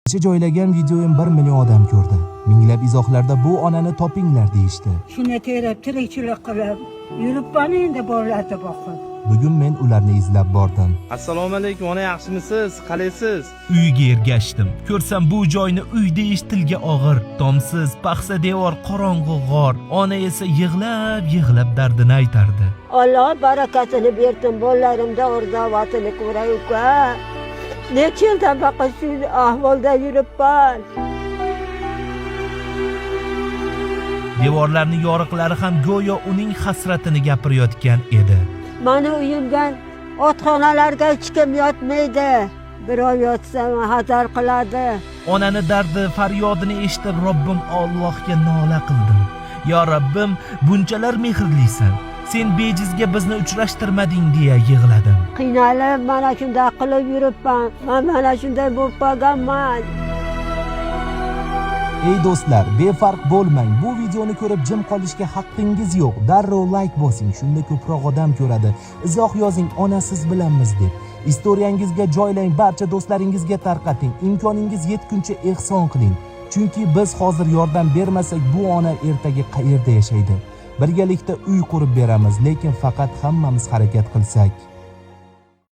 Joylagan videoyim 1 million odam ko'rdi. Minglab izohlarda bu onani topinglar deyishdi. Shuni terib, tirikchilik qilib, yuribman endi bolalarga boqib. Bugun men ularni izlab bordim. Assalomu alaykum, ona yaxshimisiz? Qalaysiz? Uyga ergashdim. Ko'rsam bu joyni uy deyish tilga og'ir. Tomsiz, paxsa devor, qorong'u g'or. Ona esa yig'lab dardini aytardi. Alloh barakatini bersin, bolalarimda o'rdavatini ko'ray uka. Necha yildan baqa shu ahvolda yuribman. Devorlarning yoriqlari ham go'yo uning hasratini gapirayotgan edi. Mani uyimdan otxonalarga hech kim yotmaydi. Birov yotsa hazar qiladi. Onani dardi, faryodini eshitib Robbim Allohga nola qildim. Yo Robbim, bunchalar mehrlisan. Sen bejizga bizni uchrashtirmading deya yig'ladim. Qiynalib mana shunday qilib yuribman. Men mana shunday bo'lib qolganman. Ey do'stlar, befarq bo'lmang. Bu videoni ko'rib jim qolishga haqqingiz yo'q. Darrov like bosing, shunda ko'proq odam ko'radi. Izoh yozing, ona siz bilanmiz deb. Istoriyangizga joylang, barcha do'stlaringizga tarqating. Imkoningiz yetguncha ehson qiling. Chunki biz hozir yordam bermasak, bu ona ertaga qayerda yashaydi? Birgalikda uy qurib beramiz, lekin faqat hammamiz harakat qilsak.